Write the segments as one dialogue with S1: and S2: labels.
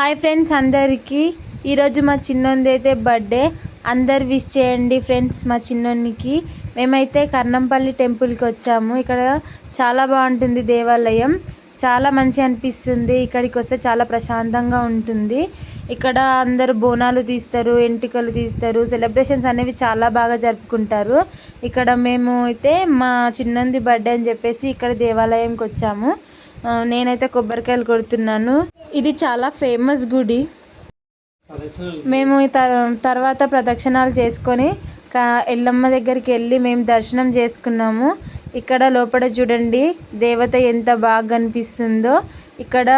S1: Hi friends అందరికీ ఈరోజు మా చిన్నోంది అయితే బర్త్డే. అందరు విష్ చేయండి ఫ్రెండ్స్ మా చిన్నోనికి. మేమైతే కర్ణంపల్లి టెంపుల్కి వచ్చాము. ఇక్కడ చాలా బాగుంటుంది దేవాలయం, చాలా మంచి అనిపిస్తుంది. ఇక్కడికి వస్తే చాలా ప్రశాంతంగా ఉంటుంది. ఇక్కడ అందరూ బోనాలు తీస్తారు, ఎంటికలు తీస్తారు, సెలబ్రేషన్స్ అనేవి చాలా బాగా జరుపుకుంటారు. ఇక్కడ మేము అయితే మా చిన్నోంది బర్త్డే అని చెప్పేసి ఇక్కడ దేవాలయంకి వచ్చాము. నేనైతే కొబ్బరికాయలు కొడుతున్నాను. ఇది చాలా ఫేమస్ గుడి. మేము తర్వాత ప్రదక్షిణాలు చేసుకొని ఎల్లమ్మ దగ్గరికి వెళ్ళి మేము దర్శనం చేసుకున్నాము. ఇక్కడ లోపల చూడండి దేవత ఎంత బాగా కనిపిస్తుందో. ఇక్కడ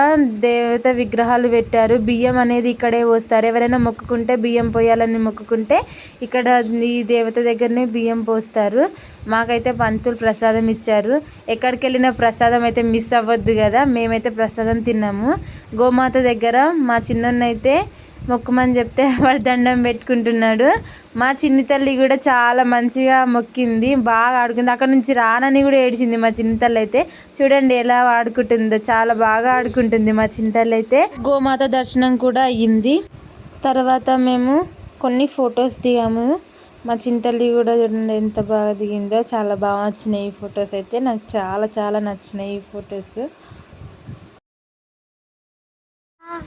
S1: దేవత విగ్రహాలు పెట్టారు. బియ్యం అనేది ఇక్కడే పోస్తారు. ఎవరైనా మొక్కుకుంటే బియ్యం పోయాలని మొక్కుకుంటే ఇక్కడ ఈ దేవత దగ్గరనే బియ్యం పోస్తారు. మాకైతే పంతులు ప్రసాదం ఇచ్చారు. ఎక్కడికి వెళ్ళిన ప్రసాదం అయితే మిస్ అవ్వద్దు కదా. మేమైతే ప్రసాదం తిన్నాము. గోమాత దగ్గర మా చిన్నోన్నైతే మొక్కమని చెప్తే వాడు దండం పెట్టుకుంటున్నాడు. మా చిన్ని తల్లి కూడా చాలా మంచిగా మొక్కింది, బాగా ఆడుకుంది. అక్కడ నుంచి రానని కూడా ఏడిచింది మా చిన్ని తల్లి అయితే. చూడండి ఎలా ఆడుకుంటుందో, చాలా బాగా ఆడుకుంటుంది మా చిన్ని తల్లి అయితే. గోమాత దర్శనం కూడా అయ్యింది. తర్వాత మేము కొన్ని ఫొటోస్ దిగాము. మా చిన్ని తల్లి కూడా చూడండి ఎంత బాగా దిగిందో. చాలా బాగా నచ్చినాయి ఈ ఫొటోస్ అయితే. నాకు చాలా చాలా నచ్చినాయి ఈ ఫొటోస్.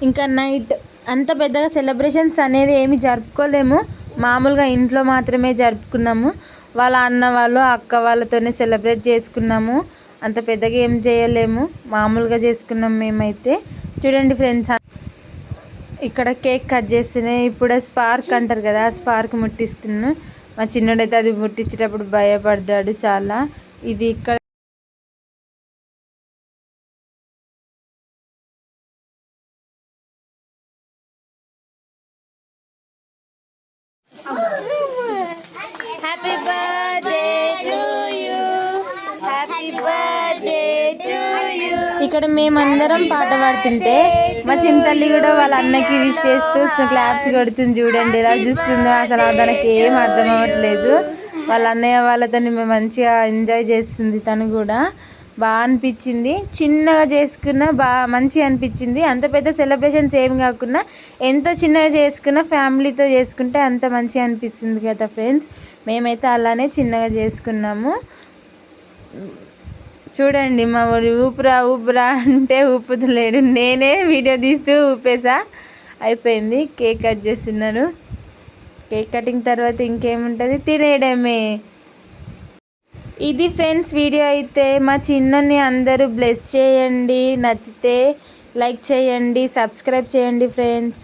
S1: ఇంకా నైట్ అంత పెద్దగా సెలబ్రేషన్స్ అనేది ఏమి జరుపుకోలేము. మామూలుగా ఇంట్లో మాత్రమే జరుపుకున్నాము. వాళ్ళ అన్న వాళ్ళు అక్క వాళ్ళతోనే సెలబ్రేట్ చేసుకున్నాము. అంత పెద్దగా ఏం చేయలేము, మామూలుగా చేసుకున్నాం మేమైతే. చూడండి ఫ్రెండ్స్, ఇక్కడ కేక్ కట్ చేస్తున్నాయి. ఇప్పుడు స్పార్క్ అంటారు కదా, ఆ స్పార్క్ ముట్టిస్తున్నాను. మా చిన్నోడైతే అది ముట్టించేటప్పుడు భయపడ్డాడు చాలా. ఇది ఇక్కడ happy birthday to you, happy birthday to you. ఇక్కడ మేమందరం పాట పాడుతుంటే మా చింతల్లి కూడా వాళ్ళ అన్నకి విష్ చేస్తూ క్లాప్స్ కొడుతుంది. చూడండి ఎలా చూస్తుందో. అసలు తనకి ఏం అర్థం అవ్వట్లేదు. వాళ్ళ అన్నయ్య వాళ్ళతో మేము మంచిగా ఎంజాయ్ చేస్తుంది. తను కూడా బాగా అనిపించింది. చిన్నగా చేసుకున్నా బాగా మంచిగా అనిపించింది. అంత పెద్ద సెలబ్రేషన్స్ ఏం కాకుండా ఎంత చిన్నగా చేసుకున్నా ఫ్యామిలీతో చేసుకుంటే అంత మంచిగా అనిపిస్తుంది కదా ఫ్రెండ్స్. మేమైతే అలానే చిన్నగా చేసుకున్నాము. చూడండి మా ఊరి ఊపురా ఊపురా అంటే ఊపుతలేడు. నేనే వీడియో తీస్తూ ఊపేసా. అయిపోయింది. కేక్ కట్ చేస్తున్నాను. కేక్ కటింగ్ తర్వాత ఇంకేముంటుంది, తినేయడమే. ఇది ఫ్రెండ్స్ వీడియో అయితే. మా చిన్నని అందరూ బ్లెస్ చేయండి. నచ్చితే లైక్ చేయండి, సబ్స్క్రైబ్ చేయండి ఫ్రెండ్స్.